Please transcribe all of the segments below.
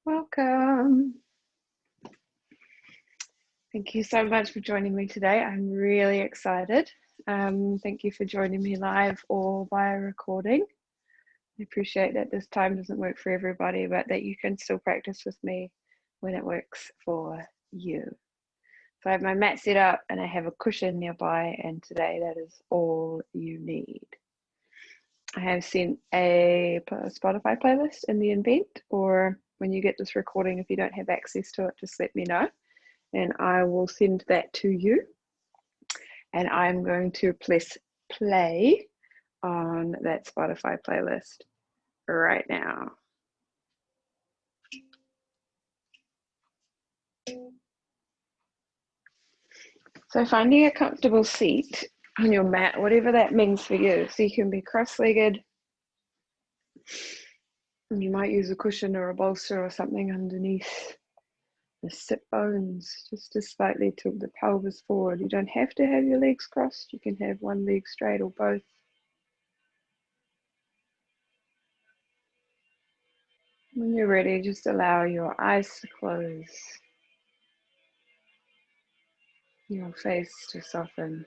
Welcome. Thank you so much for joining me today. I'm really excited. Thank you for joining me live or via recording. I appreciate that this time doesn't work for everybody, but that you can still practice with me when it works for you. So I have my mat set up and I have a cushion nearby, and today that is all you need. I have sent a Spotify playlist in the event, or when you get this recording, if you don't have access to it, just let me know and I will send that to you. And I'm going to press play on that Spotify playlist right now. So finding a comfortable seat on your mat, whatever that means for you. So you can be cross-legged. You might use a cushion or a bolster or something underneath the sit bones, just to slightly tilt the pelvis forward. You don't have to have your legs crossed. You can have one leg straight or both. When you're ready, just allow your eyes to close, your face to soften,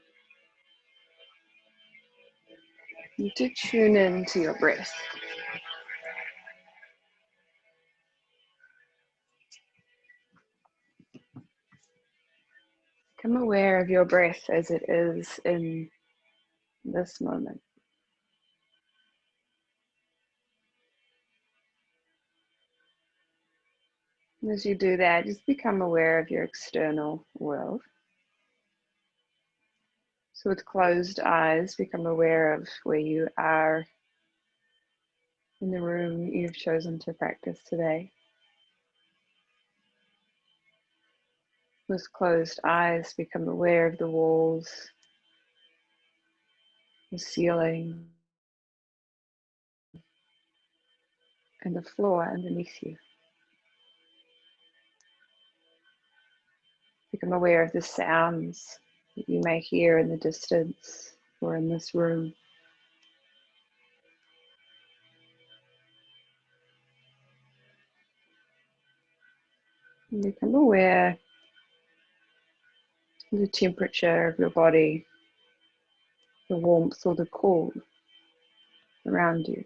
and to tune in to your breath. Become aware of your breath as it is in this moment. And as you do that, just become aware of your external world. So with closed eyes, become aware of where you are in the room you've chosen to practice today. With closed eyes, become aware of the walls, the ceiling, and the floor underneath you. Become aware of the sounds that you may hear in the distance or in this room. And become aware of the temperature of your body, the warmth or the cold around you.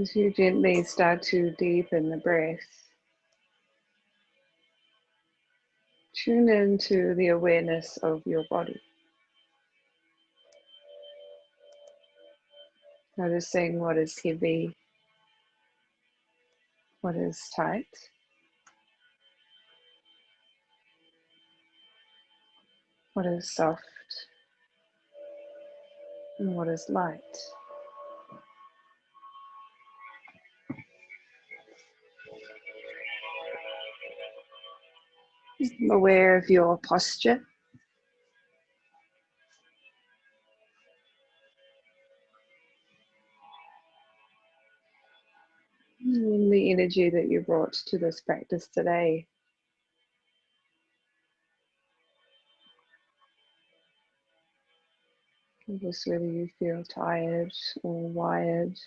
As you gently start to deepen the breath, tune into the awareness of your body. Noticing what is heavy, what is tight, what is soft, and what is light. I'm aware of your posture. And the energy that you brought to this practice today. Just whether you feel tired or wired,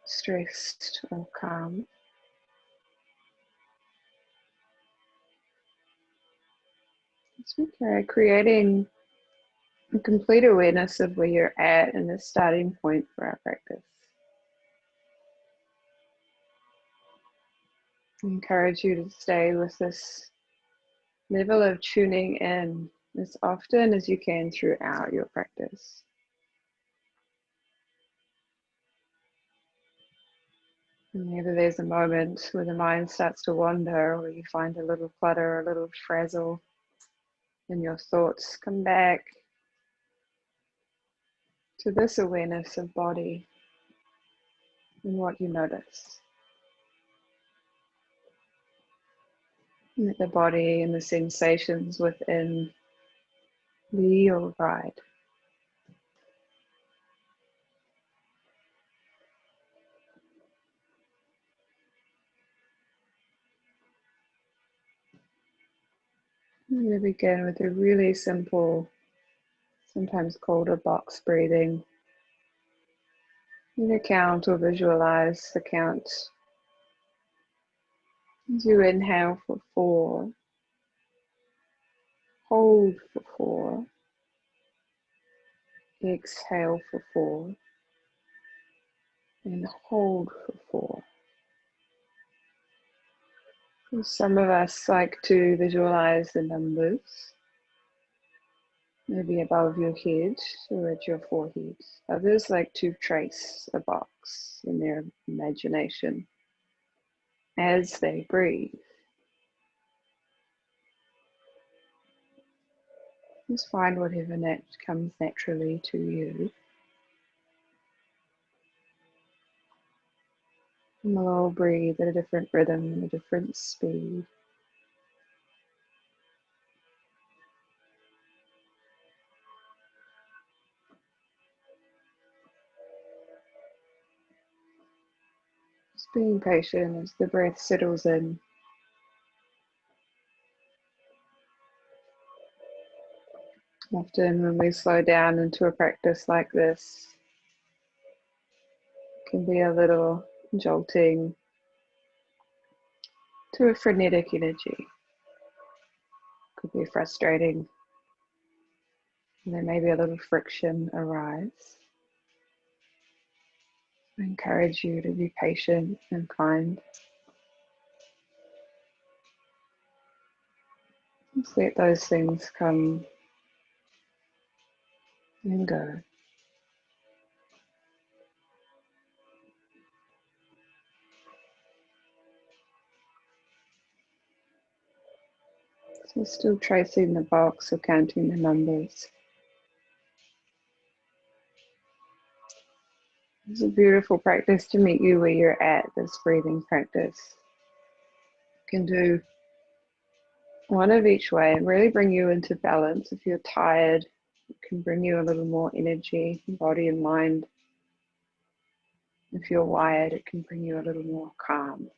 stressed or calm. Okay, creating a complete awareness of where you're at and the starting point for our practice. I encourage you to stay with this level of tuning in as often as you can throughout your practice. And whether there's a moment where the mind starts to wander, or you find a little clutter, a little frazzle in your thoughts, come back to this awareness of body and what you notice. And the body and the sensations within your ride. I'm going to begin with a really simple, sometimes called a box breathing. Either count or visualize the count. As you inhale for 4, hold for 4, exhale for 4, and hold for 4. And some of us like to visualize the numbers, maybe above your head or at your forehead. Others like to trace a box in their imagination as they breathe. Just find whatever comes naturally to you. And we'll all breathe at a different rhythm, a different speed. Just being patient as the breath settles in. Often when we slow down into a practice like this, it can be a little jolting to a frenetic energy. Could be frustrating. And there may be a little friction arise. I encourage you to be patient and kind. Just let those things come and go. So still tracing the box or counting the numbers. It's a beautiful practice to meet you where you're at, this breathing practice. You can do one of each way and really bring you into balance. If you're tired, it can bring you a little more energy, body and mind. If you're wired, it can bring you a little more calm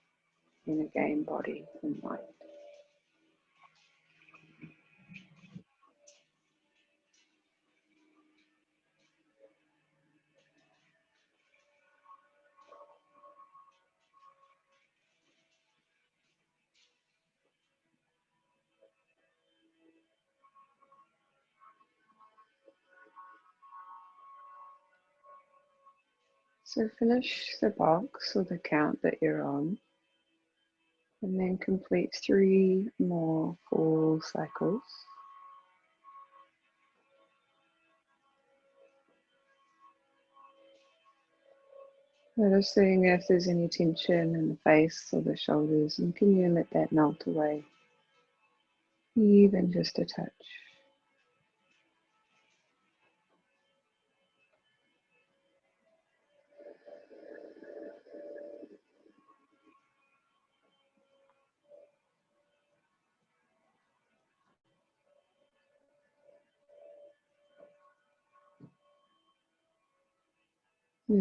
in again, body and mind. So finish the box or the count that you're on, and then complete 3 more full cycles. Noticing if there's any tension in the face or the shoulders, and can you let that melt away, even just a touch.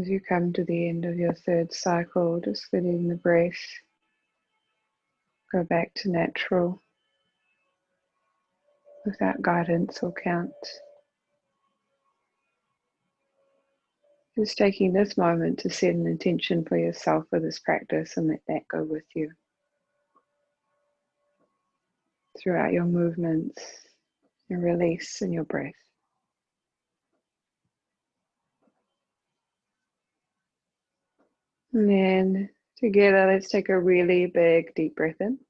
As you come to the end of your 3rd cycle, just letting the breath go back to natural without guidance or count. Just taking this moment to set an intention for yourself for this practice and let that go with you throughout your movements and release in your breath. And then together, let's take a really big deep breath in.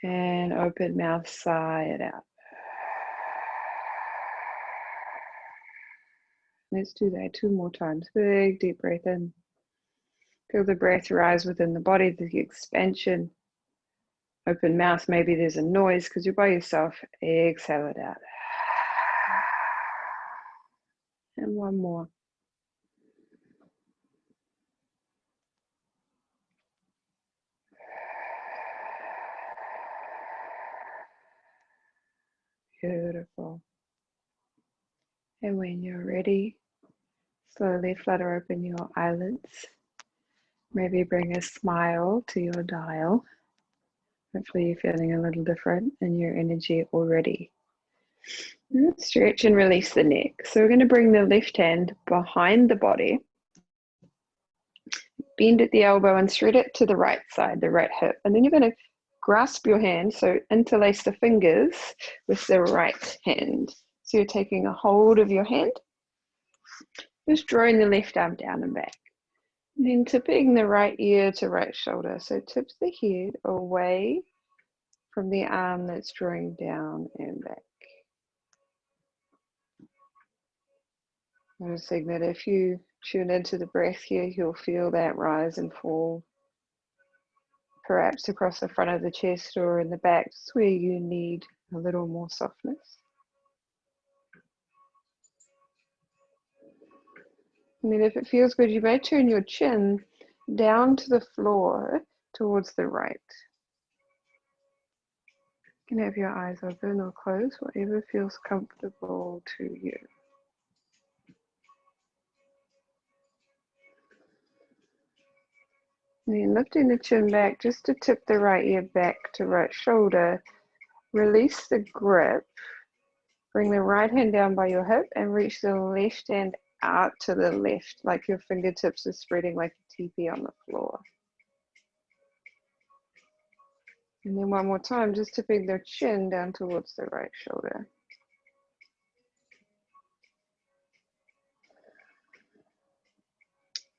And open mouth, sigh it out. Let's do that 2 more times. Big deep breath in. Feel the breath rise within the body, the expansion. Open mouth, maybe there's a noise because you're by yourself. Exhale it out. And 1 more. Beautiful. And when you're ready, slowly flutter open your eyelids. Maybe bring a smile to your dial. Hopefully you're feeling a little different in your energy already. Stretch and release the neck. So we're going to bring the left hand behind the body, bend at the elbow and thread it to the right side, the right hip. And then you're going to grasp your hand, so interlace the fingers with the right hand. So you're taking a hold of your hand, just drawing the left arm down and back. And then tipping the right ear to right shoulder. So tip the head away from the arm that's drawing down and back. Noticing that if you tune into the breath here, you'll feel that rise and fall, perhaps across the front of the chest or in the back, just where you need a little more softness. And then if it feels good, you may turn your chin down to the floor towards the right. You can have your eyes open or closed, whatever feels comfortable to you. And then lifting the chin back just to tip the right ear back to right shoulder. Release the grip. Bring the right hand down by your hip and reach the left hand out to the left, like your fingertips are spreading like a teepee on the floor. And then one more time, just tipping the chin down towards the right shoulder.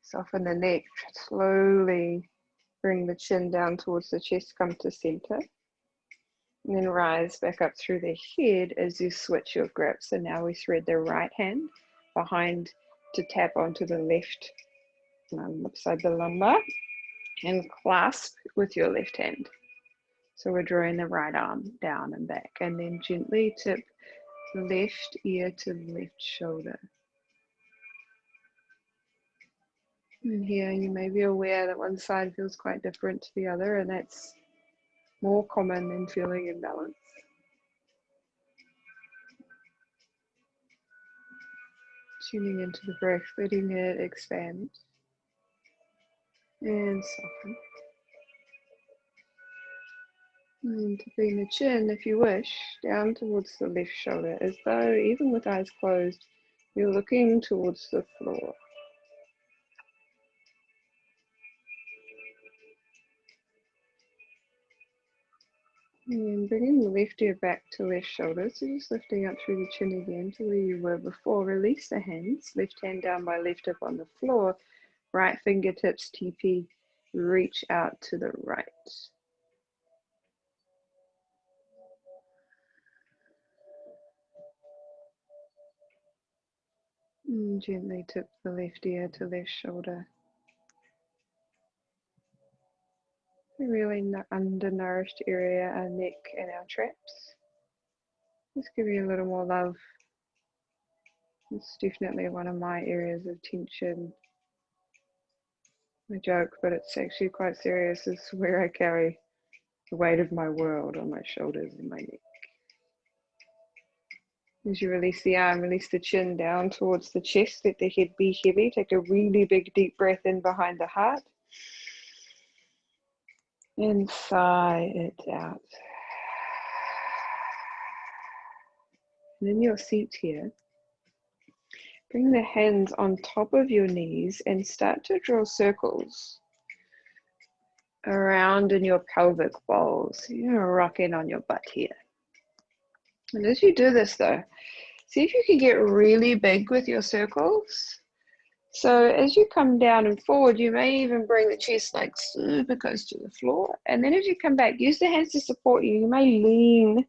Soften the neck, slowly bring the chin down towards the chest, come to center. And then rise back up through the head as you switch your grip. So now we thread the right hand behind to tap onto the left beside the lumbar and clasp with your left hand. So we're drawing the right arm down and back, and then gently tip left ear to left shoulder. And here you may be aware that one side feels quite different to the other, and that's more common than feeling imbalanced. Tuning into the breath, letting it expand and soften. And tipping the chin, if you wish, down towards the left shoulder, as though even with eyes closed, you're looking towards the floor. And bringing the left ear back to left shoulder, so just lifting up through the chin again to where you were before. Release the hands, left hand down by left hip on the floor, right fingertips TP, reach out to the right. And gently tip the left ear to left shoulder. The really undernourished area, our neck and our traps. Just give you a little more love. It's definitely one of my areas of tension. I joke, but it's actually quite serious. It's where I carry the weight of my world on my shoulders and my neck. As you release the arm, release the chin down towards the chest. Let the head be heavy. Take a really big deep breath in behind the heart. And sigh it out. And in your seat here, bring the hands on top of your knees and start to draw circles around in your pelvic bowls. You're rocking on your butt here. And as you do this though, see if you can get really big with your circles. So as you come down and forward, you may even bring the chest like super close to the floor. And then as you come back, use the hands to support you. You may lean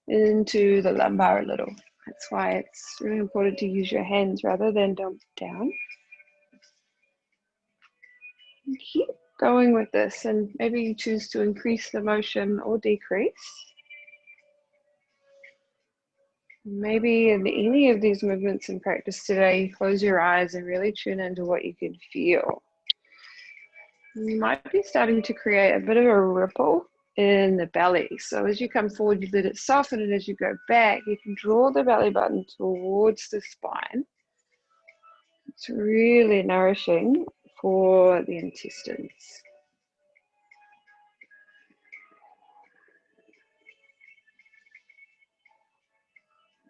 into the lumbar a little. That's why it's really important to use your hands rather than dump down. And keep going with this, and maybe you choose to increase the motion or decrease. Maybe in any of these movements in practice today, close your eyes and really tune into what you can feel. You might be starting to create a bit of a ripple in the belly. So as you come forward, you let it soften, and as you go back, you can draw the belly button towards the spine. It's really nourishing for the intestines.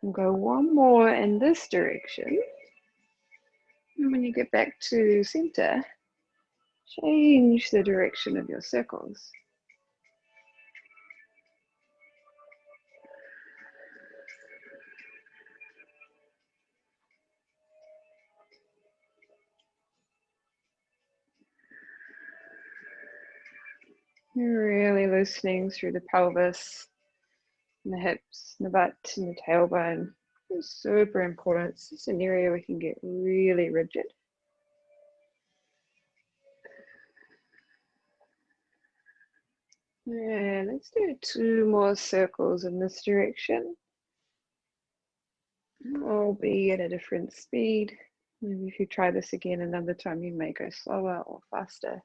We'll go one more in this direction. And when you get back to center, change the direction of your circles. You're really loosening through the pelvis, and the hips, and the butt, and the tailbone. It's super important. It's just an area we can get really rigid. Yeah, let's do 2 more circles in this direction. I'll be at a different speed. Maybe if you try this again another time, you may go slower or faster.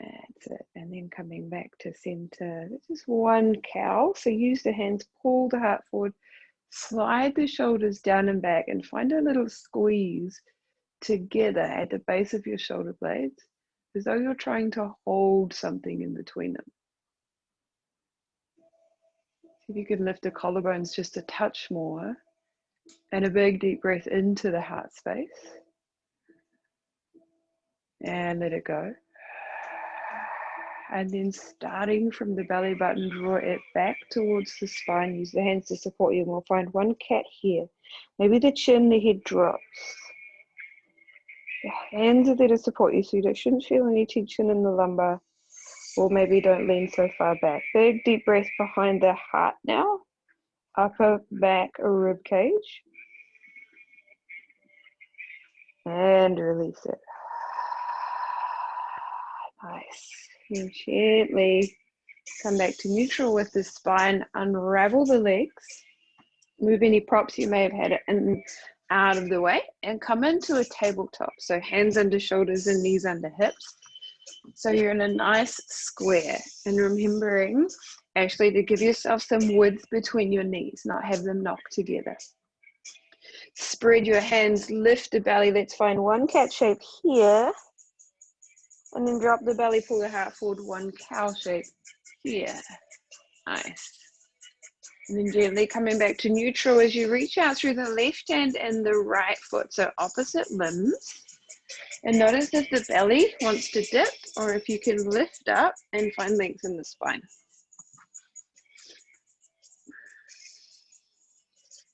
That's it. And then coming back to center. This is 1 cow. So use the hands, pull the heart forward, slide the shoulders down and back, and find a little squeeze together at the base of your shoulder blades, as though you're trying to hold something in between them. See if you can lift the collarbones just a touch more, and a big deep breath into the heart space, and let it go. And then starting from the belly button, draw it back towards the spine. Use the hands to support you, and we'll find 1 cat here. Maybe the chin, the head drops. The hands are there to support you, so you shouldn't feel any tension in the lumbar, or maybe don't lean so far back. Big deep breath behind the heart now. Upper back rib cage. And release it. Nice. And gently come back to neutral with the spine. Unravel the legs. Move any props you may have had in, out of the way, and come into a tabletop. So hands under shoulders and knees under hips. So you're in a nice square, and remembering actually to give yourself some width between your knees, not have them knock together. Spread your hands, lift the belly. Let's find 1 cat shape here, and then drop the belly, pull the heart forward, 1 cow shape here. Nice. And then gently coming back to neutral as you reach out through the left hand and the right foot, so opposite limbs. And notice if the belly wants to dip, or if you can lift up and find length in the spine.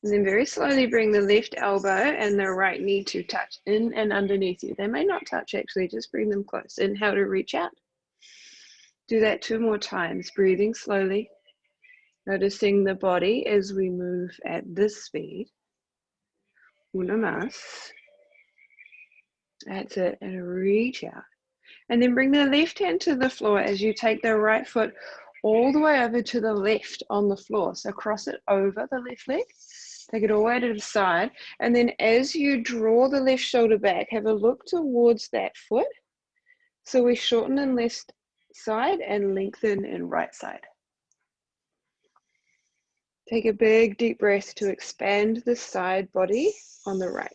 And then very slowly bring the left elbow and the right knee to touch in and underneath you. They may not touch actually, just bring them close. Inhale to reach out. Do that 2 more times, breathing slowly. Noticing the body as we move at this speed. Una más. That's it, and reach out. And then bring the left hand to the floor as you take the right foot all the way over to the left on the floor. So cross it over the left leg, take it all the way to the side. And then as you draw the left shoulder back, have a look towards that foot. So we shorten in left side and lengthen in right side. Take a big deep breath to expand the side body on the right.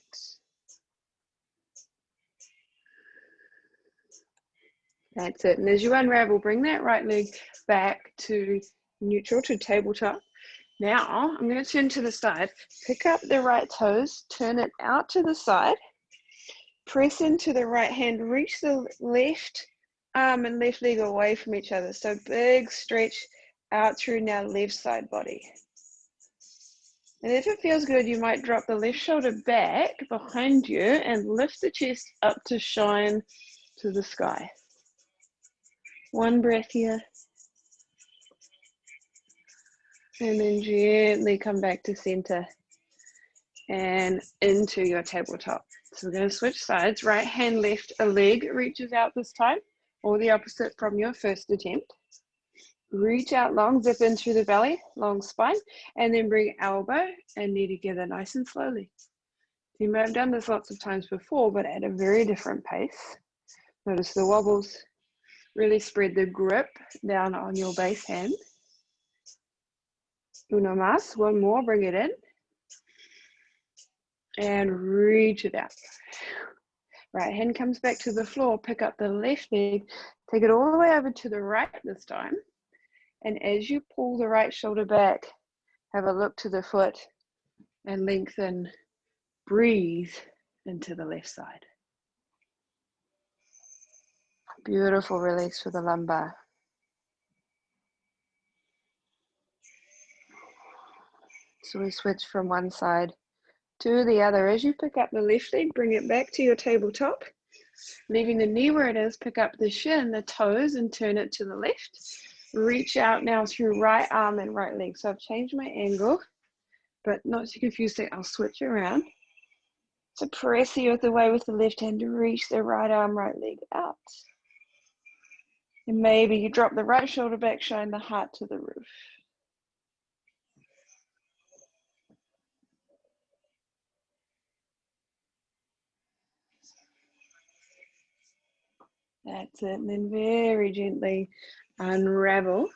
That's it. And as you unravel, bring that right leg back to neutral, to tabletop. Now I'm going to turn to the side, pick up the right toes, turn it out to the side, press into the right hand, reach the left arm and left leg away from each other. So big stretch out through now left side body. And if it feels good, you might drop the left shoulder back behind you and lift the chest up to shine to the sky. 1 breath here. And then gently come back to center and into your tabletop. So we're going to switch sides. Right hand left, a leg reaches out this time, or the opposite from your first attempt. Reach out long, zip in through the belly, long spine, and then bring elbow and knee together nice and slowly. You may have done this lots of times before, but at a very different pace. Notice the wobbles. Really spread the grip down on your base hand. Uno más, 1 more, bring it in. And reach it out. Right hand comes back to the floor, pick up the left leg, take it all the way over to the right this time. And as you pull the right shoulder back, have a look to the foot and lengthen, breathe into the left side. Beautiful release for the lumbar. So we switch from one side to the other. As you pick up the left leg, bring it back to your tabletop, leaving the knee where it is, pick up the shin, the toes, and turn it to the left. Reach out now through right arm and right leg. So I've changed my angle, but not to confuse it, I'll switch around. So press the earth away with the left hand to reach the right arm, right leg out. And maybe you drop the right shoulder back, shine the heart to the roof. That's it. And then very gently unravel.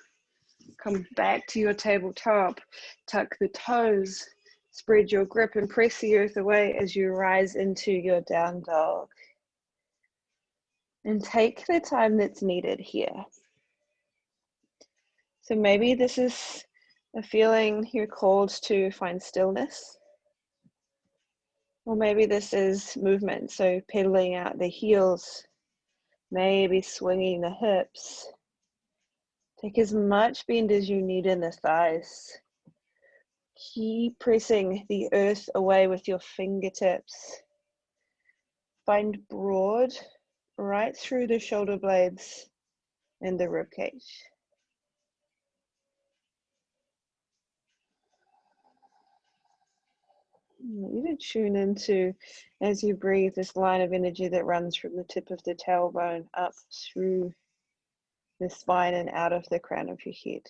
Come back to your tabletop. Tuck the toes. Spread your grip and press the earth away as you rise into your down dog. And take the time that's needed here. So maybe this is a feeling you're called to find stillness. Or maybe this is movement, so pedaling out the heels, maybe swinging the hips. Take as much bend as you need in the thighs. Keep pressing the earth away with your fingertips. Find broad right through the shoulder blades and the rib cage. You can tune into, as you breathe, this line of energy that runs from the tip of the tailbone up through the spine and out of the crown of your head.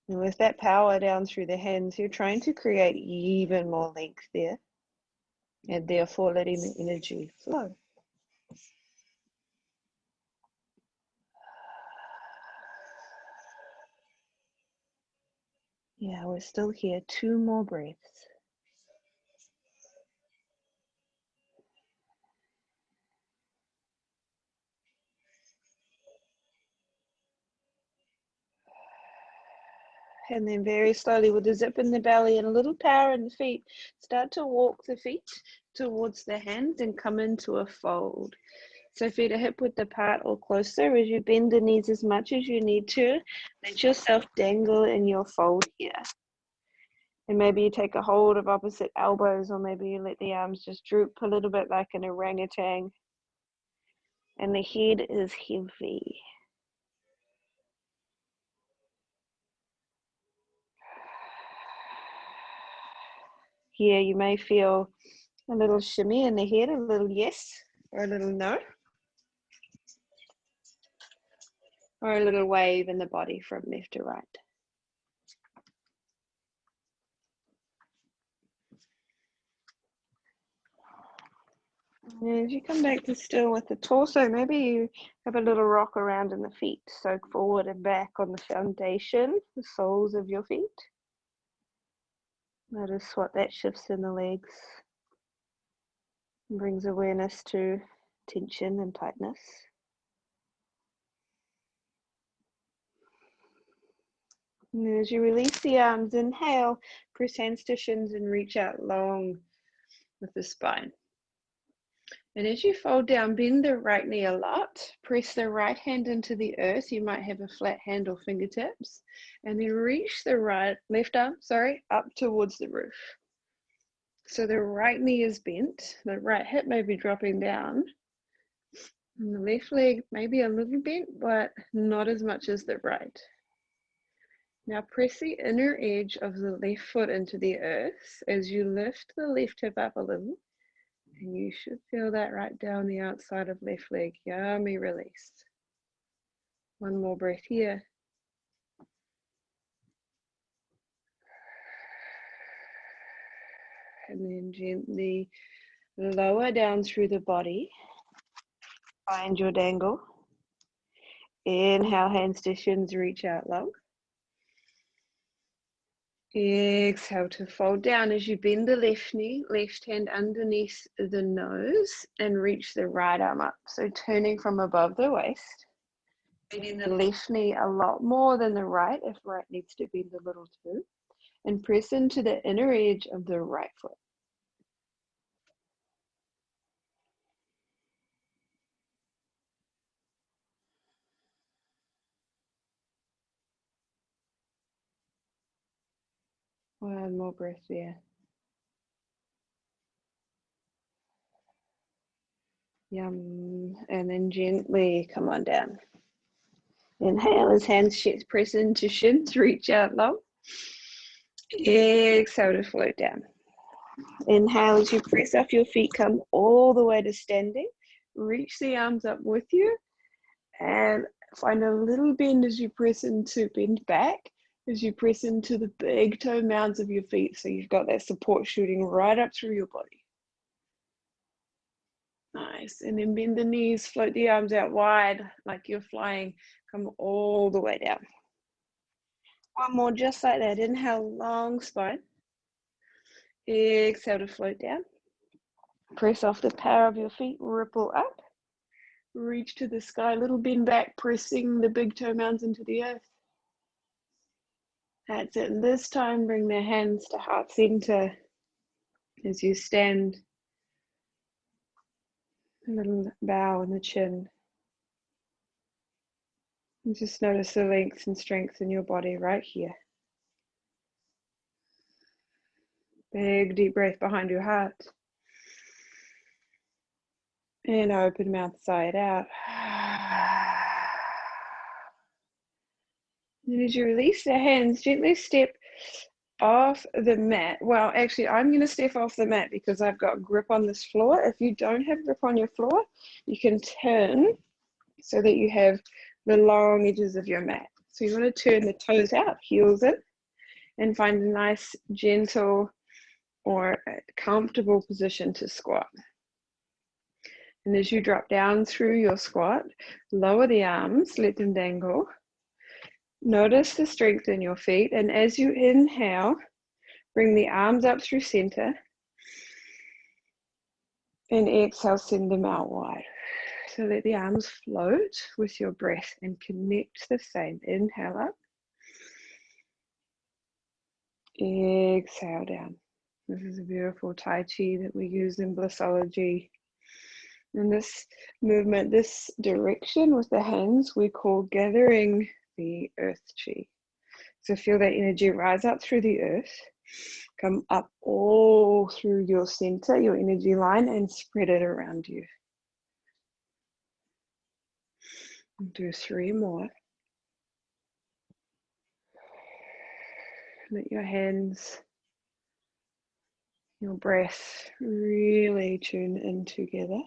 And with that power down through the hands, you're trying to create even more length there, and therefore letting the energy flow. Yeah, we're still here. 2 more breaths. And then very slowly, with a zip in the belly and a little power in the feet, start to walk the feet towards the hands and come into a fold. So feet are hip width apart or closer. As you bend the knees as much as you need to, let yourself dangle in your fold here. And maybe you take a hold of opposite elbows, or maybe you let the arms just droop a little bit like an orangutan. And the head is heavy. Here you may feel a little shimmy in the head, a little yes, or a little no. Or a little wave in the body from left to right. And as you come back to still with the torso, maybe you have a little rock around in the feet. Soak forward and back on the foundation, the soles of your feet. Notice what that shifts in the legs. And brings awareness to tension and tightness. And as you release the arms, inhale, press hands to shins and reach out long with the spine. And as you fold down, bend the right knee a lot, press the right hand into the earth. You might have a flat hand or fingertips, and then reach the left arm, up towards the roof. So the right knee is bent, the right hip may be dropping down, and the left leg may be a little bent, but not as much as the right. Now press the inner edge of the left foot into the earth as you lift the left hip up a little. And you should feel that right down the outside of left leg. Yummy release. One more breath here. And then gently lower down through the body. Find your dangle. Inhale, hands to shins, reach out long. Exhale to fold down as you bend the left knee, left hand underneath the nose, and reach the right arm up. So turning from above the waist, bending the left knee a lot more than the right, if right needs to bend a little too, and press into the inner edge of the right foot. One more breath there. Yum. And then gently come on down. Inhale as hands press into shins, reach out long. Exhale to float down. Inhale as you press off your feet, come all the way to standing. Reach the arms up with you and find a little bend as you press into bend back, as you press into the big toe mounds of your feet. So you've got that support shooting right up through your body. Nice. And then bend the knees, float the arms out wide like you're flying. Come all the way down. One more, just like that. Inhale, long spine. Exhale to float down. Press off the power of your feet, ripple up. Reach to the sky, little bend back, pressing the big toe mounds into the earth. That's it. And this time, bring the hands to heart center as you stand. A little bow in the chin. And just notice the length and strength in your body right here. Big deep breath behind your heart. And open mouth side out. And as you release the hands, gently step off the mat. Well, actually, I'm going to step off the mat because I've got grip on this floor. If you don't have grip on your floor, you can turn so that you have the long edges of your mat. So you want to turn the toes out, heels in, and find a nice, gentle, or comfortable position to squat. And as you drop down through your squat, lower the arms, let them dangle. Notice the strength in your feet, and as you inhale, bring the arms up through center, and exhale, send them out wide. So let the arms float with your breath and connect the same. Inhale up, exhale down. This is a beautiful Tai Chi that we use in Blissology. And this movement, this direction with the hands, we call gathering the earth chi. So feel that energy rise up through the earth, come up all through your center, your energy line, and spread it around you. Do 3 more. Let your hands, your breath really tune in together.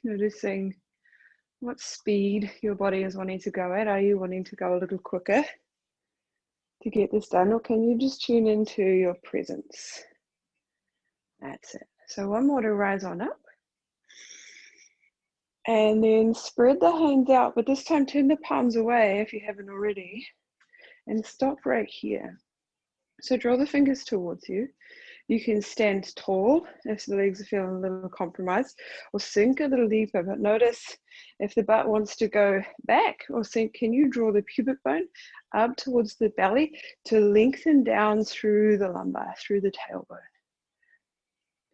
Noticing what speed your body is wanting to go at. Are you wanting to go a little quicker to get this done, or can you just tune into your presence? That's it. So one more to rise on up. And then spread the hands out, but this time turn the palms away if you haven't already, and stop right here. So draw the fingers towards you. You can stand tall if the legs are feeling a little compromised, or sink a little deeper, but notice if the butt wants to go back or sink, can you draw the pubic bone up towards the belly to lengthen down through the lumbar, through the tailbone.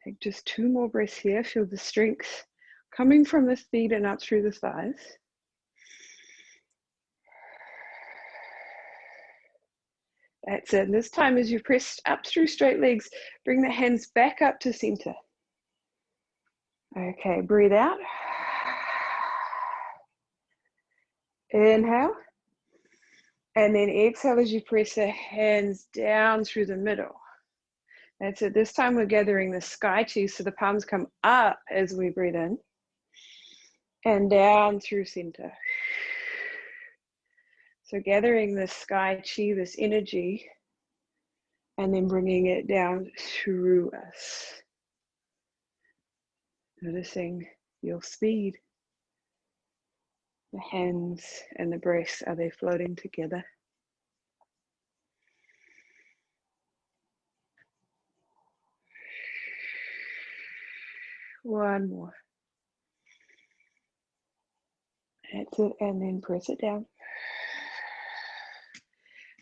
Take just 2 more breaths here. Feel the strength coming from the feet and up through the thighs. That's it. And this time, as you press up through straight legs, bring the hands back up to center. Okay, breathe out. Inhale. And then exhale as you press the hands down through the middle. That's it. This time we're gathering the sky chi, so the palms come up as we breathe in and down through center. So gathering the sky chi, this energy, and then bringing it down through us. Noticing your speed. The hands and the breath, are they floating together? One more. That's it, and then press it down.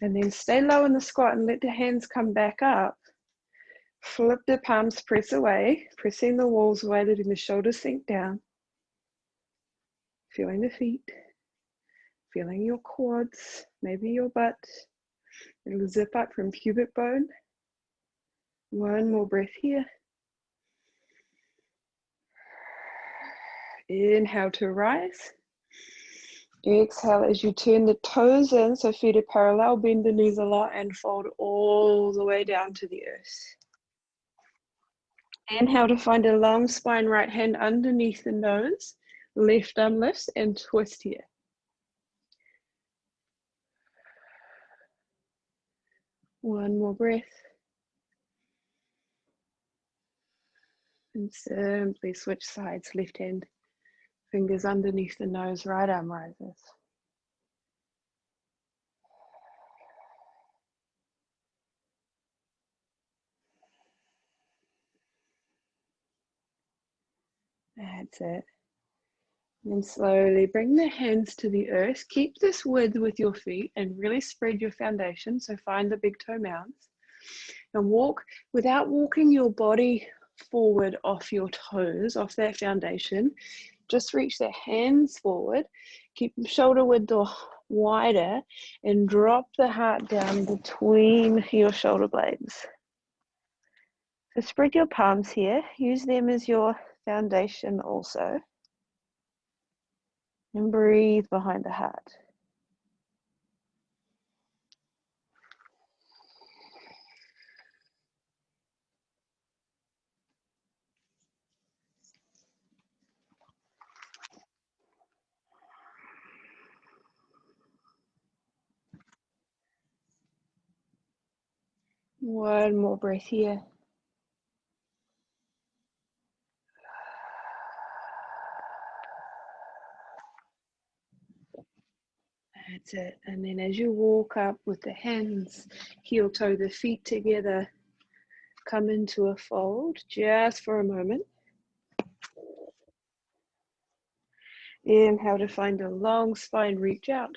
And then stay low in the squat and let the hands come back up. Flip the palms, press away, pressing the walls away, letting the shoulders sink down. Feeling the feet, feeling your quads, maybe your butt. It'll zip up from pubic bone. One more breath here. Inhale to rise. Exhale as you turn the toes in, so feet are parallel, bend the knees a lot and fold all the way down to the earth. Inhale to find a long spine, right hand underneath the nose, left arm lifts and twist here. One more breath. And simply switch sides, left hand, fingers underneath the nose, right arm rises. That's it. And then slowly bring the hands to the earth. Keep this width with your feet and really spread your foundation. So find the big toe mounds. And walk without walking your body forward off your toes, off that foundation. Just reach the hands forward. Keep the shoulder width or wider and drop the heart down between your shoulder blades. So spread your palms here. Use them as your foundation also. And breathe behind the heart. One more breath here. That's it. And then as you walk up with the hands, heel toe, the feet together, come into a fold just for a moment. Inhale to find a long spine, reach out.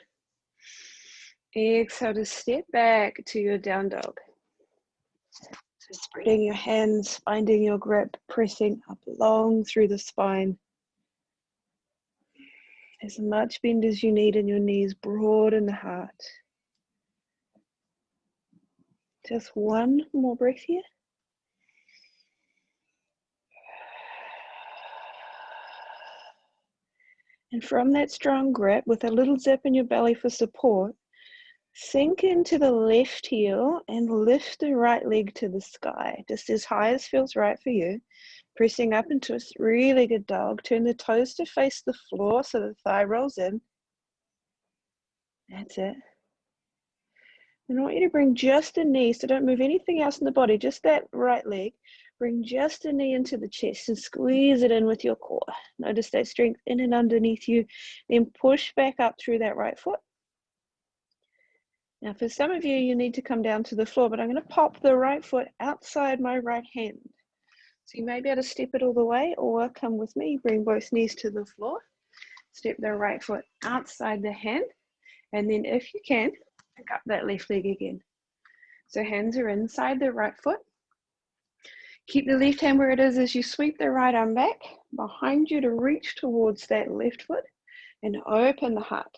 Exhale to step back to your down dog. So spreading your hands, finding your grip, pressing up long through the spine. As much bend as you need in your knees, broad in the heart. Just one more breath here. And from that strong grip, with a little zip in your belly for support, sink into the left heel and lift the right leg to the sky, just as high as feels right for you. Pressing up into a really good dog. Turn the toes to face the floor so the thigh rolls in. That's it. And I want you to bring just a knee, so don't move anything else in the body, just that right leg. Bring just a knee into the chest and squeeze it in with your core. Notice that strength in and underneath you. Then push back up through that right foot. Now for some of you, you need to come down to the floor, but I'm going to pop the right foot outside my right hand. So you may be able to step it all the way or come with me, bring both knees to the floor. Step the right foot outside the hand. And then if you can, pick up that left leg again. So hands are inside the right foot. Keep the left hand where it is as you sweep the right arm back behind you to reach towards that left foot and open the heart.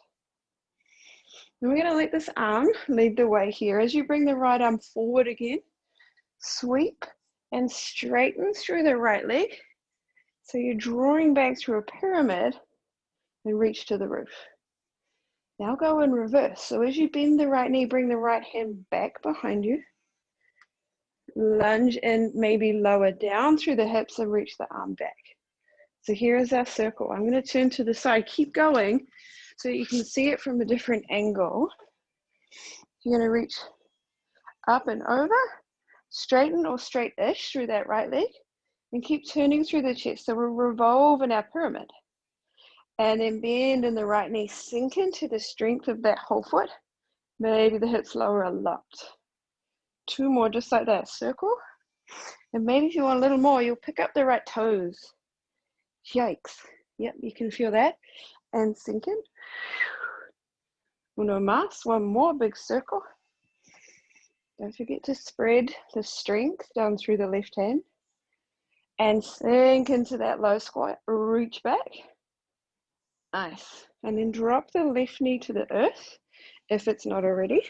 And we're going to let this arm lead the way here. As you bring the right arm forward again, sweep and straighten through the right leg. So you're drawing back through a pyramid and reach to the roof. Now go in reverse. So as you bend the right knee, bring the right hand back behind you. Lunge and maybe lower down through the hips and reach the arm back. So here is our circle. I'm going to turn to the side. Keep going so you can see it from a different angle. You're going to reach up and over, straighten or straight-ish through that right leg, and keep turning through the chest. So we'll revolve in our pyramid. And then bend in the right knee, sink into the strength of that whole foot. Maybe the hips lower a lot. Two more, just like that, circle. And maybe if you want a little more, you'll pick up the right toes. Yikes. Yep, you can feel that. And sink in. Uno más, one more big circle. Don't forget to spread the strength down through the left hand. And sink into that low squat, reach back. Nice. And then drop the left knee to the earth if it's not already.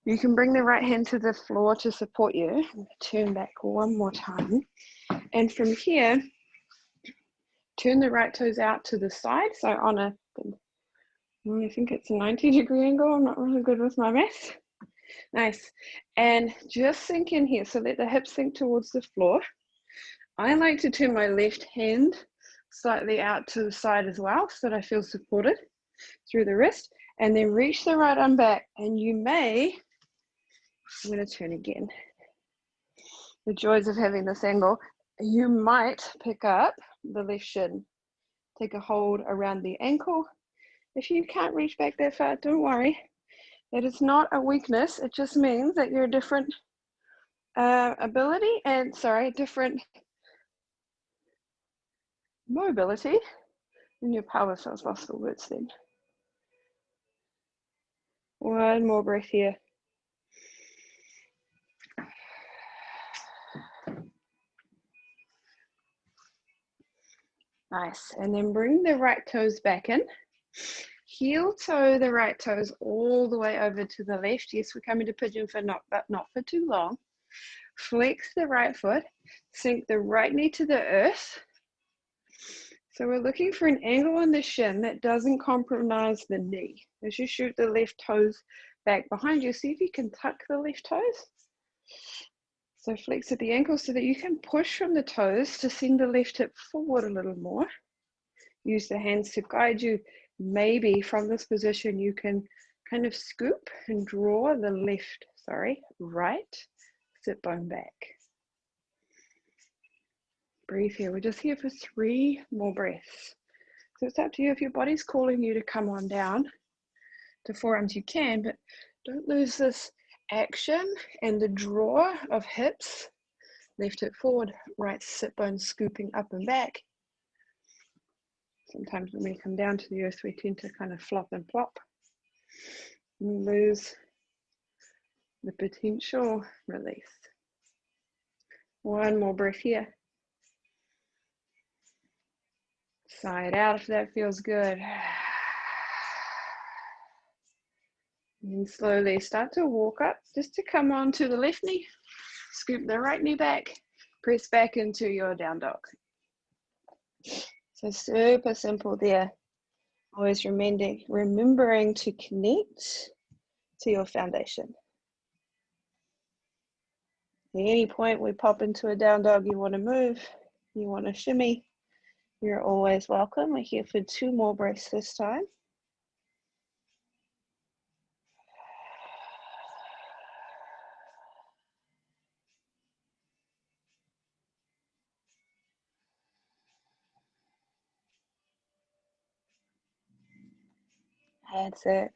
You can bring the right hand to the floor to support you. Turn back one more time. And from here, turn the right toes out to the side. So on a, I think it's a 90-degree angle. I'm not really good with my math. Nice. And just sink in here. So let the hips sink towards the floor. I like to turn my left hand slightly out to the side as well so that I feel supported through the wrist. And then reach the right arm back. And you may, I'm going to turn again. The joys of having this angle. You might pick up the left shin. Take a hold around the ankle. If you can't reach back that far, don't worry. It is not a weakness. It just means that you're a different different mobility in your pelvis. I was lost the words then. One more breath here. Nice. And then bring the right toes back in. Heel toe the right toes all the way over to the left. Yes, we're coming to pigeon but not for too long. Flex the right foot. Sink the right knee to the earth. So we're looking for an angle on the shin that doesn't compromise the knee. As you shoot the left toes back behind you, see if you can tuck the left toes. So flex at the ankle so that you can push from the toes to send the left hip forward a little more. Use the hands to guide you. Maybe from this position you can kind of scoop and draw the right sit bone back. Breathe here. We're just here for 3 more breaths. So it's up to you. If your body's calling you to come on down to forearms, you can, but don't lose this action and the draw of hips. Left hip forward, right sit bone scooping up and back. Sometimes when we come down to the earth, we tend to kind of flop and plop and lose the potential release. One more breath here. Sigh it out if that feels good. And slowly start to walk up just to come on to the left knee. Scoop the right knee back. Press back into your down dog. So super simple there. Always remembering to connect to your foundation. At any point we pop into a down dog, you want to move, you want to shimmy, you're always welcome. We're here for 2 more breaths this time. That's it.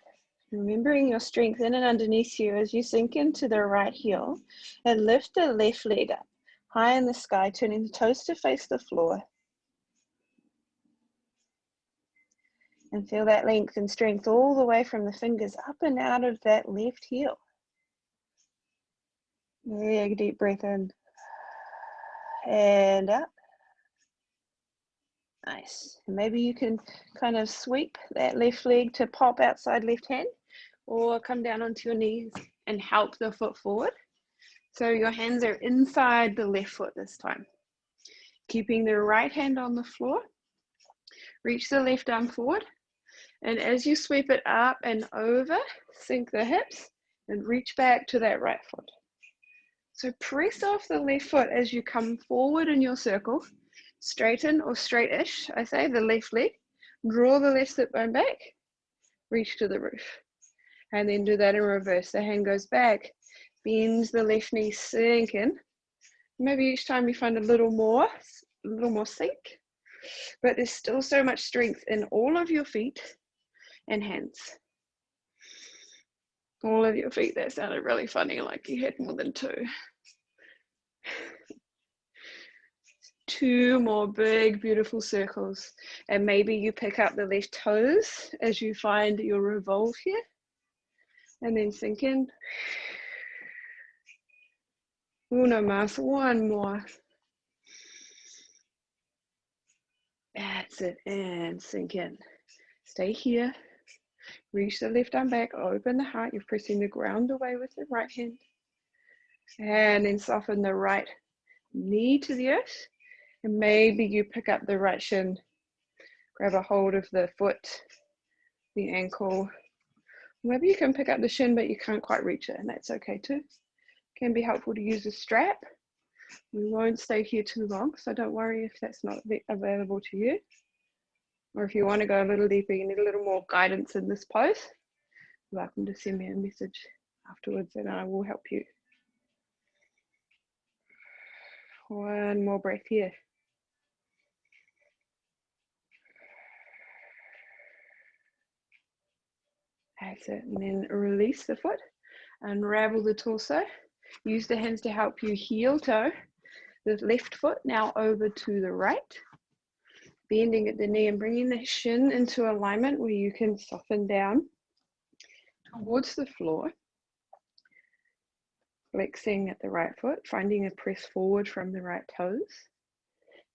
Remembering your strength in and underneath you as you sink into the right heel and lift the left leg up, high in the sky, turning the toes to face the floor. And feel that length and strength all the way from the fingers up and out of that left heel. Big deep breath in and up. Nice. And maybe you can kind of sweep that left leg to pop outside left hand, or come down onto your knees and help the foot forward. So your hands are inside the left foot this time. Keeping the right hand on the floor. Reach the left arm forward. And as you sweep it up and over, sink the hips and reach back to that right foot. So press off the left foot as you come forward in your circle. Straighten or straightish, I say, the left leg. Draw the left sit bone back. Reach to the roof. And then do that in reverse. The hand goes back. Bend the left knee, sink in. Maybe each time you find a little more sink. But there's still so much strength in all of your feet and hands. All of your feet. That sounded really funny, like you had more than 2. 2 more big, beautiful circles. And maybe you pick up the left toes as you find your revolve here. And then sink in. Uno más, 1 more. That's it, and sink in. Stay here. Reach the left arm back, open the heart. You're pressing the ground away with the right hand. And then soften the right knee to the earth. And maybe you pick up the right shin. Grab a hold of the foot, the ankle. Maybe you can pick up the shin, but you can't quite reach it, and that's okay too. It can be helpful to use a strap. We won't stay here too long, so don't worry if that's not available to you. Or if you want to go a little deeper, you need a little more guidance in this pose, you're welcome to send me a message afterwards and I will help you. 1 more breath here. That's it. And then release the foot, unravel the torso. Use the hands to help you heel toe the left foot now over to the right. Bending at the knee and bringing the shin into alignment where you can soften down towards the floor. Flexing at the right foot, finding a press forward from the right toes.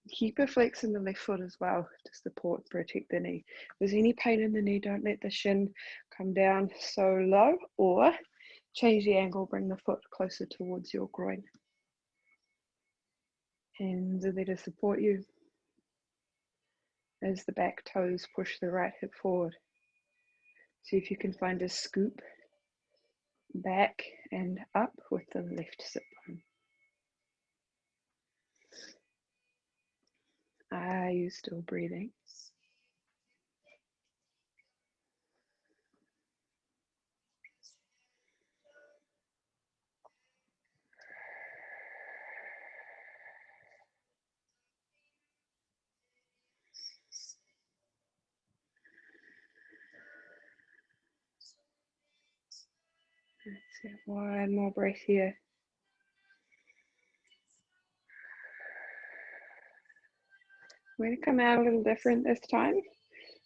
Keep a flex in the left foot as well to support and protect the knee. If there's any pain in the knee, don't let the shin come down so low, or change the angle, bring the foot closer towards your groin. Hands are there to support you as the back toes push the right hip forward. See if you can find a scoop back and up with the left sit bone. Are you still breathing? That's it. 1 more breath here. We're going to come out a little different this time.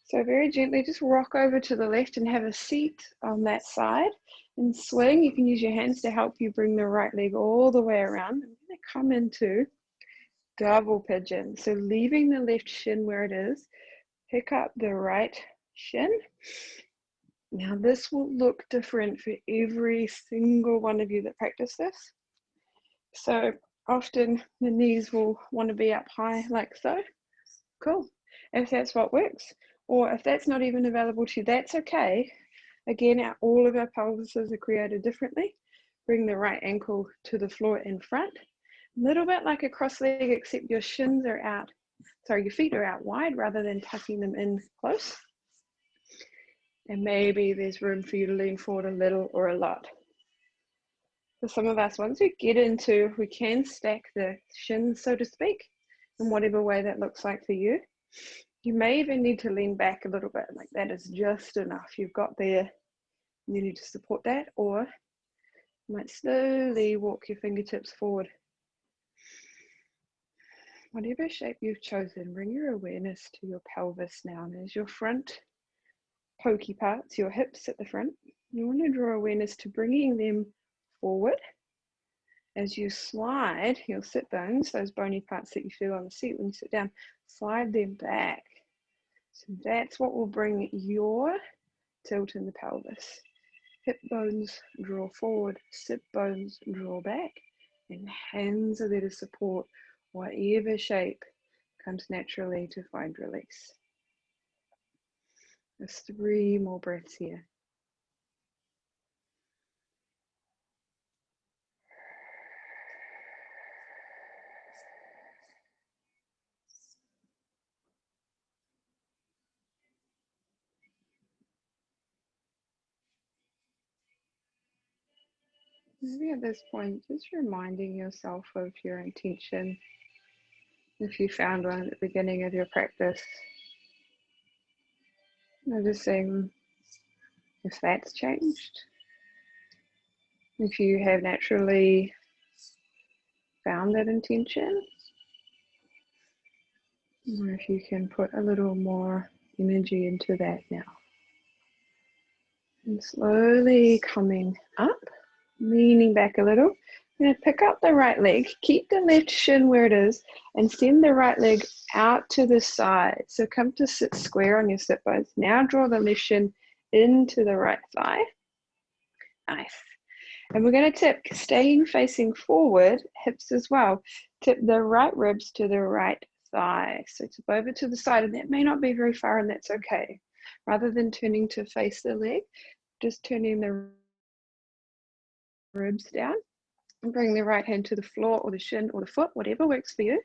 So very gently just rock over to the left and have a seat on that side and swing. You can use your hands to help you bring the right leg all the way around. I'm going to come into double pigeon. So leaving the left shin where it is, pick up the right shin. Now this will look different for every single one of you that practice this. So often the knees will want to be up high like so. Cool, if that's what works. Or if that's not even available to you, that's okay. Again, all of our pelvises are created differently. Bring the right ankle to the floor in front. A little bit like a cross leg, except your shins are out. Sorry, your feet are out wide rather than tucking them in close. And maybe there's room for you to lean forward a little or a lot. For some of us, once we get into, we can stack the shins, so to speak, in whatever way that looks like for you. You may even need to lean back a little bit, like that is just enough. You've got there, you need to support that, or you might slowly walk your fingertips forward. Whatever shape you've chosen, bring your awareness to your pelvis now. And as your front pokey parts, your hips at the front, you want to draw awareness to bringing them forward. As you slide your sit bones, those bony parts that you feel on the seat when you sit down, slide them back. So that's what will bring your tilt in the pelvis. Hip bones draw forward, sit bones draw back, and hands are there to support whatever shape comes naturally to find release. There's 3 more breaths here. Maybe at this point, just reminding yourself of your intention. If you found one at the beginning of your practice, noticing if that's changed. If you have naturally found that intention, Or if you can put a little more energy into that now. And slowly coming up, leaning back a little. I'm going to pick up the right leg, keep the left shin where it is, and send the right leg out to the side. So come to sit square on your sit bones. Now draw the left shin into the right thigh. Nice. And we're going to tip, staying facing forward, hips as well. Tip the right ribs to the right thigh. So tip over to the side, and that may not be very far, and that's okay. Rather than turning to face the leg, just turning the ribs down and bring the right hand to the floor or the shin or the foot, whatever works for you,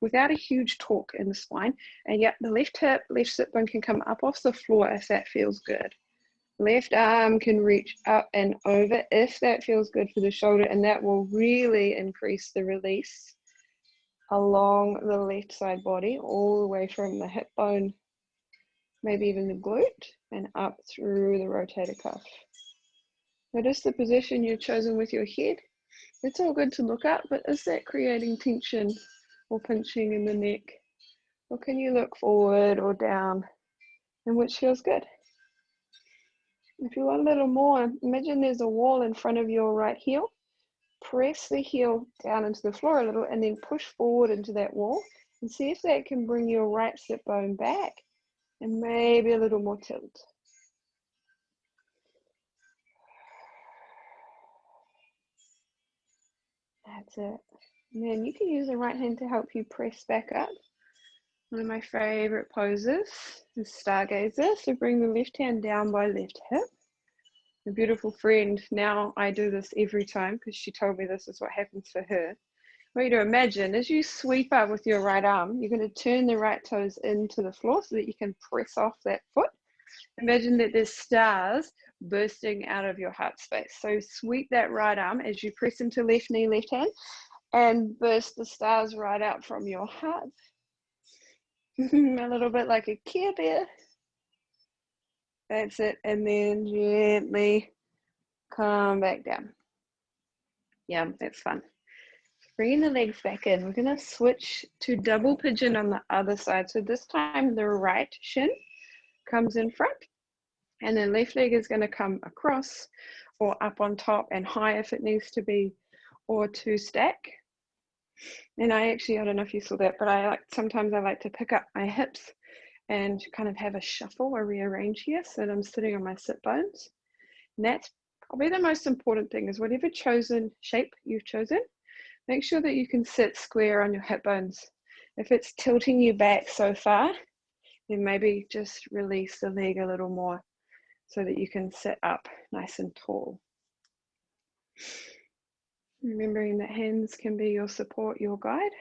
without a huge torque in the spine. And yet the left hip, left sit bone can come up off the floor if that feels good. Left arm can reach up and over if that feels good for the shoulder, and that will really increase the release along the left side body, all the way from the hip bone, maybe even the glute, and up through the rotator cuff. Notice the position you've chosen with your head. It's all good to look up, but is that creating tension or pinching in the neck? Or can you look forward or down, and which feels good? If you want a little more, imagine there's a wall in front of your right heel. Press the heel down into the floor a little and then push forward into that wall and see if that can bring your right sit bone back and maybe a little more tilt. That's it. And then you can use the right hand to help you press back up. One of my favorite poses is Stargazer. So bring the left hand down by left hip. A beautiful friend, now I do this every time because she told me this is what happens for her. I want you to imagine as you sweep up with your right arm, you're going to turn the right toes into the floor so that you can press off that foot. Imagine that there's stars bursting out of your heart space. So sweep that right arm as you press into left knee, left hand, and burst the stars right out from your heart. A little bit like a Care Bear. That's it. And then gently come back down. Yeah, that's fun. Bringing the legs back in, we're going to switch to double pigeon on the other side. So this time the right shin comes in front, and the left leg is going to come across or up on top and high if it needs to be, or to stack. And I don't know if you saw that, but sometimes I like to pick up my hips and kind of have a shuffle or rearrange here so that I'm sitting on my sit bones. And that's probably the most important thing, is whatever shape you've chosen, make sure that you can sit square on your hip bones. If it's tilting you back so far, then maybe just release the leg a little more so that you can sit up nice and tall. Remembering that hands can be your support, your guide,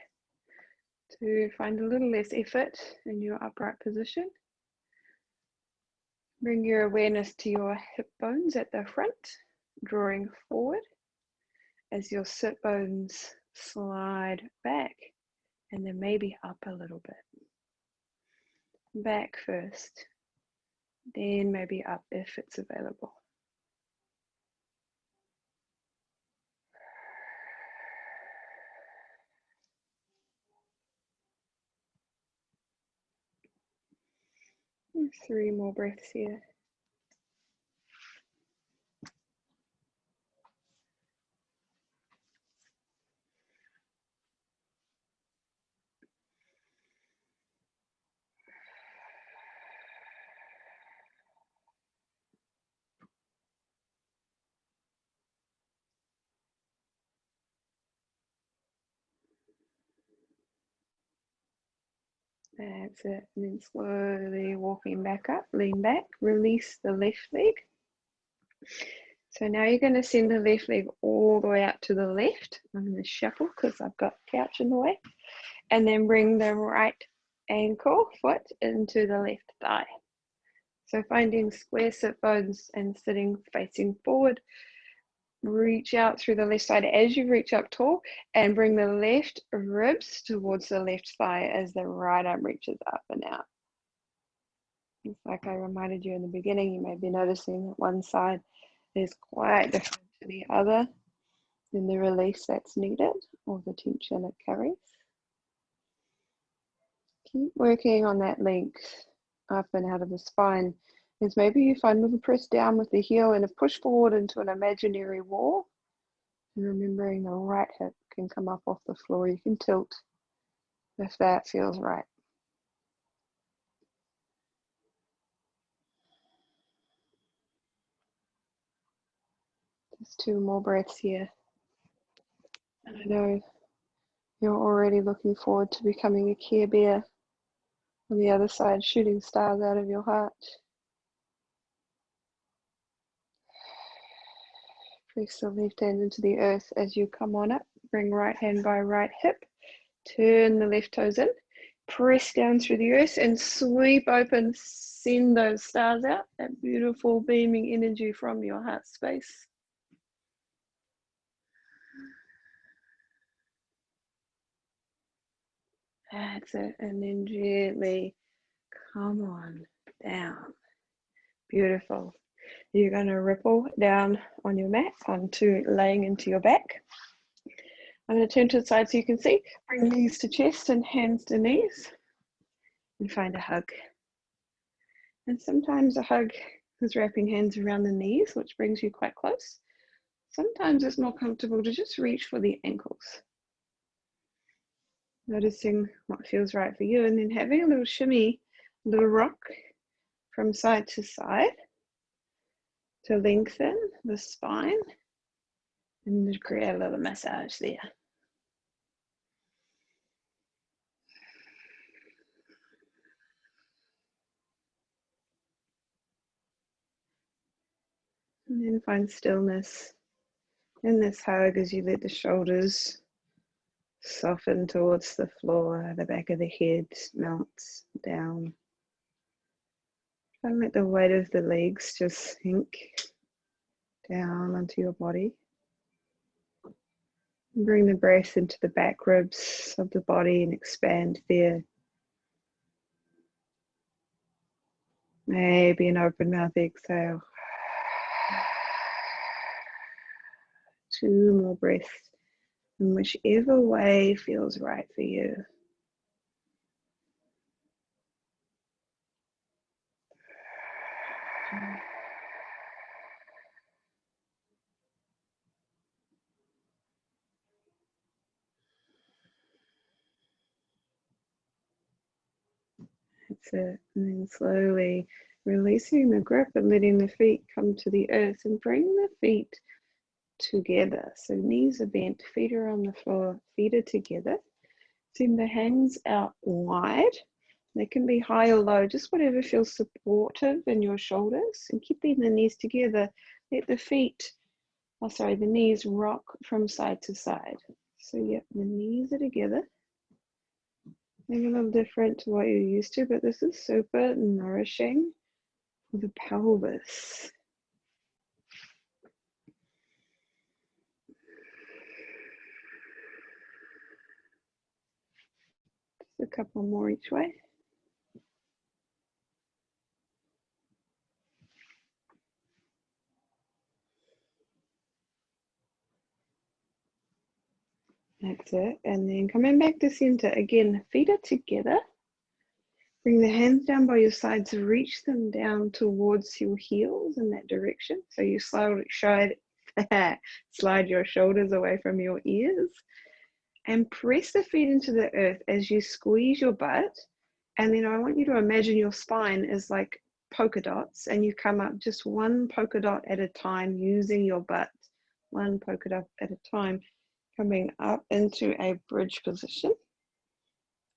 to find a little less effort in your upright position. Bring your awareness to your hip bones at the front, drawing forward as your sit bones slide back, and then maybe up a little bit. Back first, then maybe up if it's available. And 3 more breaths here. That's it. And then slowly walking back up, lean back, release the left leg. So now you're going to send the left leg all the way out to the left. I'm going to shuffle because I've got the couch in the way. And then bring the right ankle foot into the left thigh. So finding square sit bones and sitting facing forward. Reach out through the left side as you reach up tall, and bring the left ribs towards the left thigh as the right arm reaches up and out. It's like I reminded you in the beginning, you may be noticing that one side is quite different to the other in the release that's needed or the tension it carries. Keep working on that length up and out of the spine. Is maybe you find a little press down with the heel and a push forward into an imaginary wall. And remembering the right hip can come up off the floor. You can tilt if that feels right. Just 2 more breaths here. And I know you're already looking forward to becoming a Care Bear on the other side, shooting stars out of your heart. Press the left hand into the earth as you come on up. Bring right hand by right hip. Turn the left toes in. Press down through the earth and sweep open. Send those stars out. That beautiful beaming energy from your heart space. That's it. And then gently come on down. Beautiful. You're going to ripple down on your mat onto laying into your back. I'm going to turn to the side so you can see. Bring knees to chest and hands to knees. And find a hug. And sometimes a hug is wrapping hands around the knees, which brings you quite close. Sometimes it's more comfortable to just reach for the ankles. Noticing what feels right for you, and then having a little shimmy, a little rock from side to side to lengthen the spine and to create a little massage there. And then find stillness in this hug as you let the shoulders soften towards the floor, the back of the head melts down. And let the weight of the legs just sink down onto your body. And bring the breath into the back ribs of the body and expand there. Maybe an open mouth exhale. 2 more breaths in whichever way feels right for you. That's it. And then slowly releasing the grip and letting the feet come to the earth, and bring the feet together. So knees are bent, feet are on the floor, feet are together. Send the hands out wide. They can be high or low, just whatever feels supportive in your shoulders, and keeping the knees together. Let the knees rock from side to side. So yep, the knees are together. Maybe a little different to what you're used to, but this is super nourishing for the pelvis. Just a couple more each way. That's it. And then coming back to center. Again, feet are together. Bring the hands down by your sides, reach them down towards your heels in that direction. So you slide your shoulders away from your ears, and press the feet into the earth as you squeeze your butt. And then I want you to imagine your spine is like polka dots, and you come up just 1 polka dot at a time using your butt. 1 polka dot at a time, coming up into a bridge position.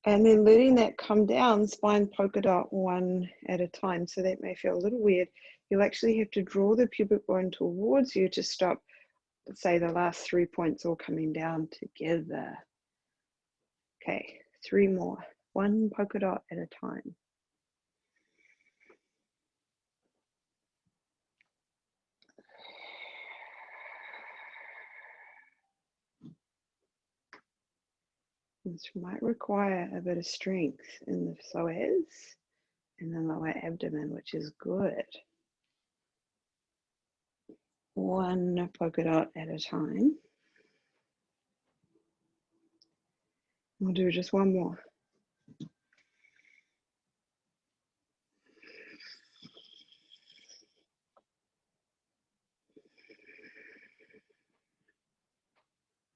And then letting that come down, spine polka dot 1 at a time. So that may feel a little weird. You'll actually have to draw the pubic bone towards you to stop, say, the last 3 points all coming down together. Okay, 3 more. 1 polka dot at a time. This might require a bit of strength in the psoas and the lower abdomen, which is good. 1 polka dot at a time. We'll do just 1 more.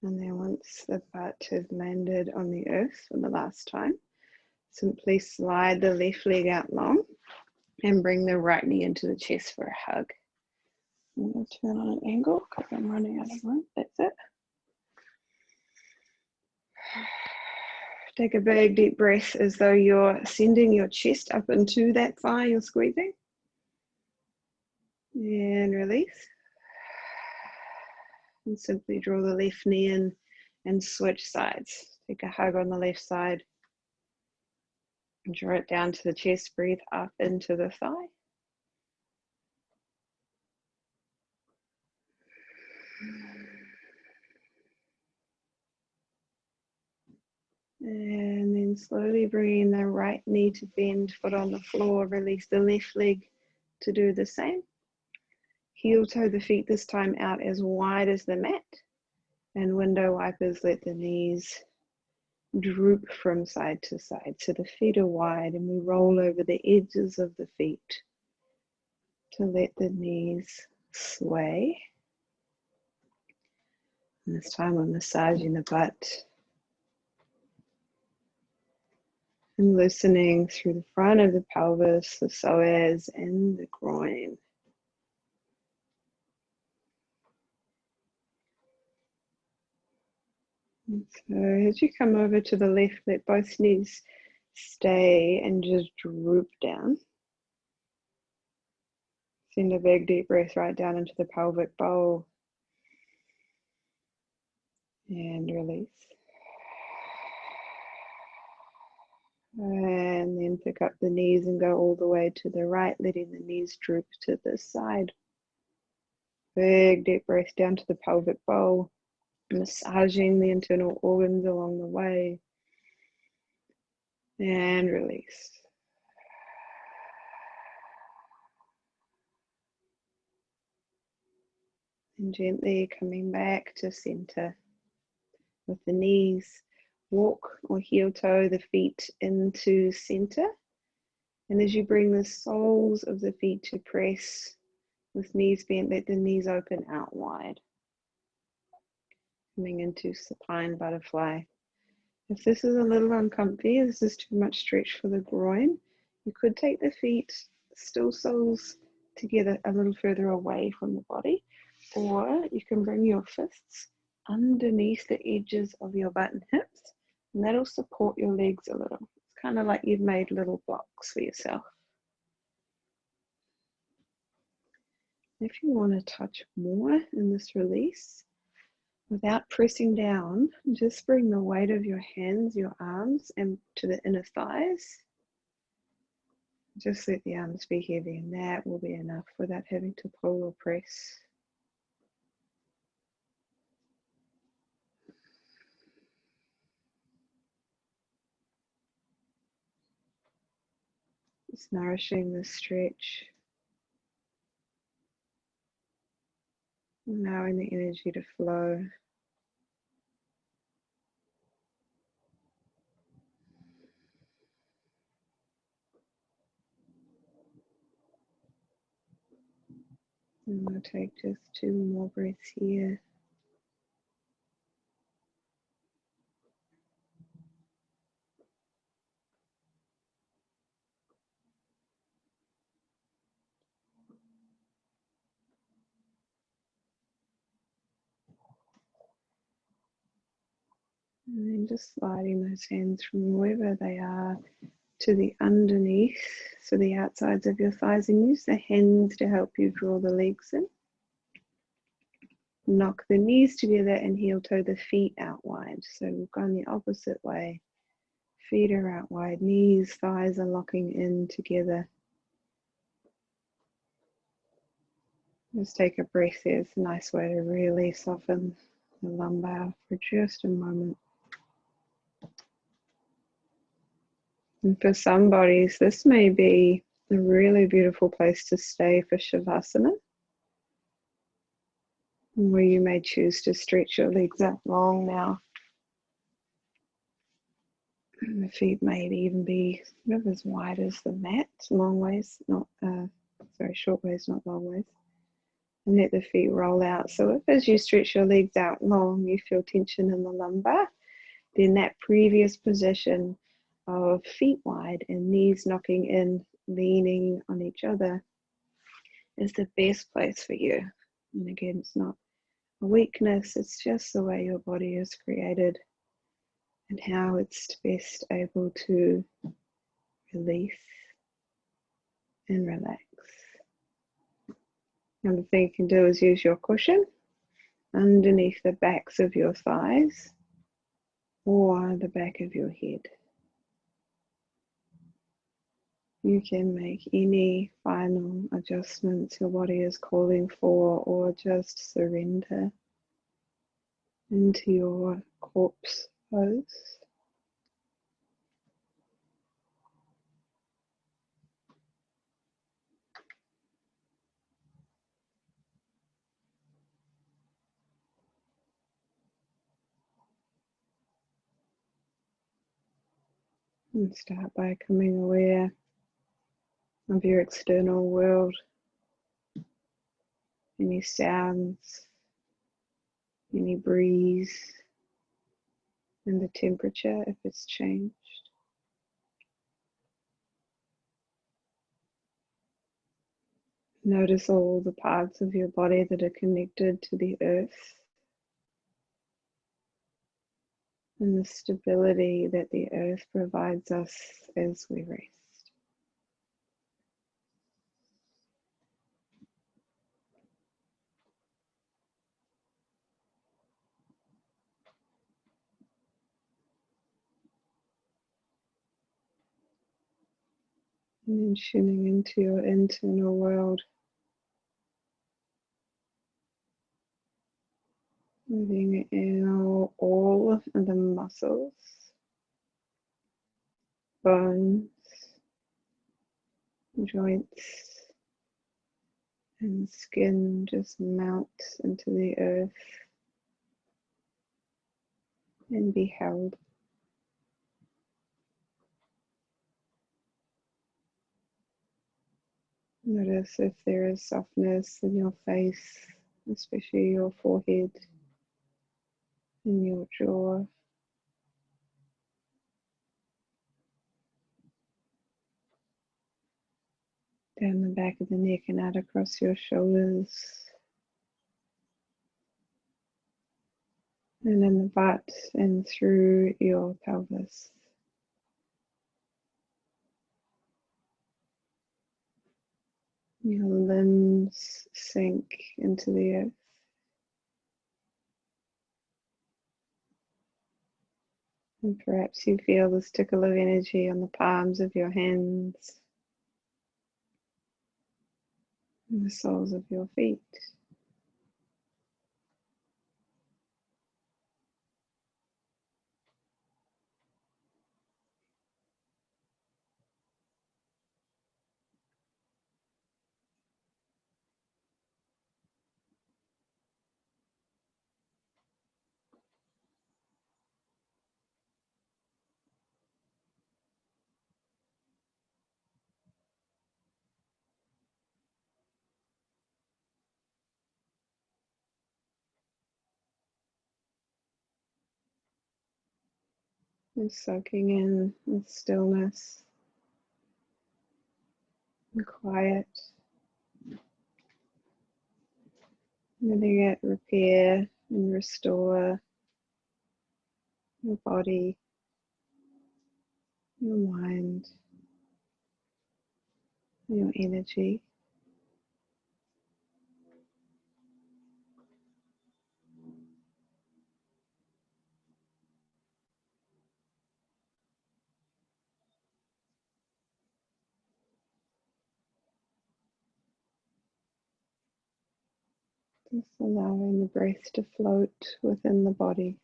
And then once the butt has landed on the earth for the last time, simply slide the left leg out long and bring the right knee into the chest for a hug. I'm going to turn on an angle because I'm running out of room. That's it. Take a big deep breath as though you're sending your chest up into that thigh you're squeezing. And release. And simply draw the left knee in and switch sides. Take a hug on the left side. And draw it down to the chest. Breathe up into the thigh. And then slowly bring the right knee to bend, foot on the floor. Release the left leg to do the same. Heel toe the feet this time out as wide as the mat. And window wipers, let the knees droop from side to side. So the feet are wide and we roll over the edges of the feet to let the knees sway. And this time we're massaging the butt and loosening through the front of the pelvis, the psoas and the groin. And so as you come over to the left, let both knees stay and just droop down. Send a big deep breath right down into the pelvic bowl. And release. And then pick up the knees and go all the way to the right, letting the knees droop to the side. Big deep breath down to the pelvic bowl. Massaging the internal organs along the way. And release. And gently coming back to center with the knees. Walk or heel toe the feet into center. And as you bring the soles of the feet to press with knees bent, let the knees open out wide. Coming into supine butterfly. If this is a little uncomfy, this is too much stretch for the groin, you could take the feet, still soles together a little further away from the body, or you can bring your fists underneath the edges of your butt and hips, and that'll support your legs a little. It's kind of like you've made little blocks for yourself. If you want to touch more in this release, without pressing down, just bring the weight of your hands, your arms, and to the inner thighs. Just let the arms be heavy, and that will be enough without having to pull or press. Just nourishing the stretch. Allowing the energy to flow. And we'll take just 2 more breaths here. And then just sliding those hands from wherever they are to the underneath, so the outsides of your thighs, and use the hands to help you draw the legs in. Knock the knees together and heel toe the feet out wide. So we've gone the opposite way. Feet are out wide, knees, thighs are locking in together. Just take a breath there. It's a nice way to really soften the lumbar for just a moment. And for some bodies, this may be a really beautiful place to stay for Shavasana, where you may choose to stretch your legs out long now. And the feet may even be sort of as wide as the mat, long ways, not sorry, short ways, not long ways. and let the feet roll out. So if as you stretch your legs out long, you feel tension in the lumbar, then that previous position of feet wide and knees knocking in, leaning on each other, is the best place for you. And again, it's not a weakness, it's just the way your body is created and how it's best able to release and relax. Another thing you can do is use your cushion underneath the backs of your thighs or the back of your head. You can make any final adjustments your body is calling for, or just surrender into your corpse pose. And start by becoming aware of your external world, any sounds, any breeze, and the temperature if it's changed. Notice all the parts of your body that are connected to the earth and the stability that the earth provides us as we rest. And then tuning into your internal world, moving in all of the muscles, bones, joints, and skin just melt into the earth and be held. Notice if there is softness in your face, especially your forehead and your jaw. Down the back of the neck and out across your shoulders. And in the butt and through your pelvis. Your limbs sink into the earth. And perhaps you feel this tickle of energy on the palms of your hands and the soles of your feet. And soaking in with stillness and quiet. Letting it repair and restore your body, your mind, your energy. Just allowing the breath to float within the body.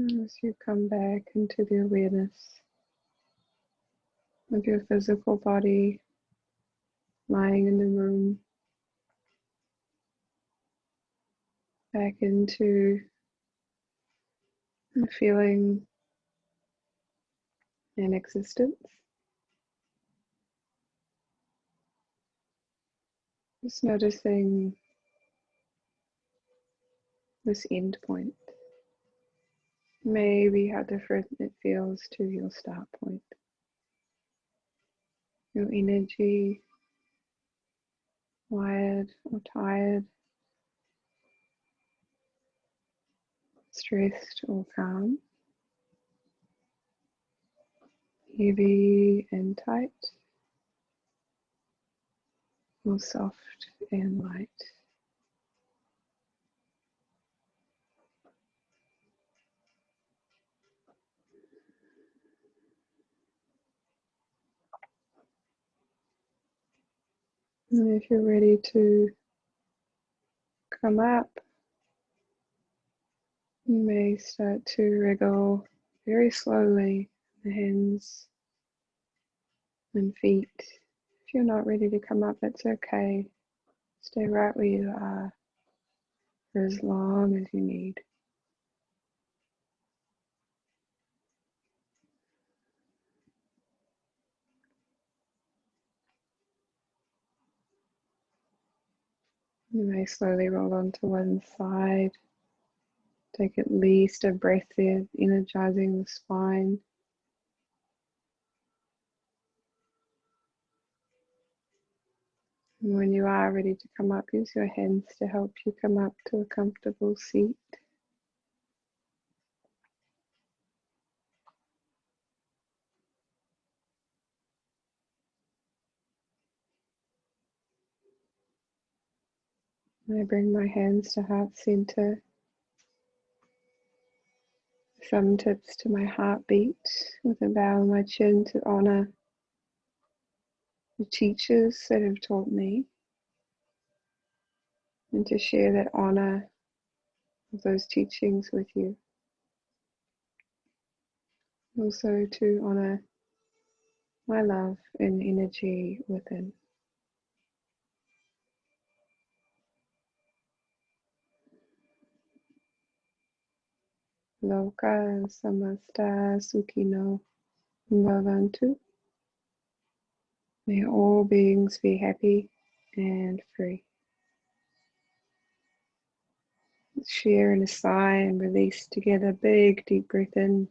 As you come back into the awareness of your physical body lying in the room, back into the feeling and existence. Just noticing this end point. Maybe how different it feels to your start point. Your energy, wired or tired, stressed or calm, heavy and tight, or soft and light. And if you're ready to come up, you may start to wriggle very slowly the hands and feet. If you're not ready to come up, that's okay. Stay right where you are for as long as you need. You may slowly roll onto one side. Take at least a breath there, energizing the spine. And when you are ready to come up, use your hands to help you come up to a comfortable seat. I bring my hands to heart center, thumb tips to my heartbeat, with a bow of my chin to honor the teachers that have taught me, and to share that honor of those teachings with you. Also to honor my love and energy within. Loka samasta sukhino bhavantu. May all beings be happy and free. Let's share in a sigh and release together. Big deep breath in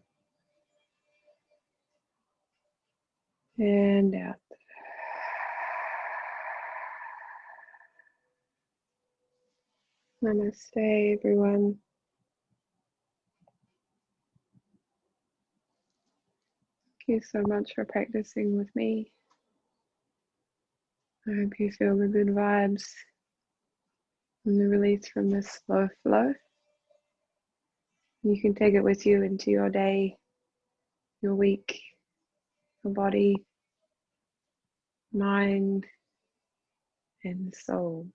and out. Namaste, everyone. Thank you so much for practicing with me. I hope you feel the good vibes and the release from this slow flow. You can take it with you into your day, your week, your body, mind, and soul.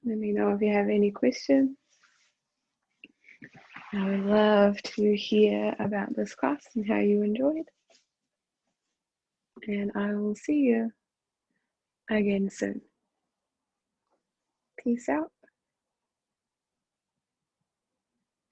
Let me know if you have any questions. I would love to hear about this class and how you enjoyed. And I will see you again soon. Peace out.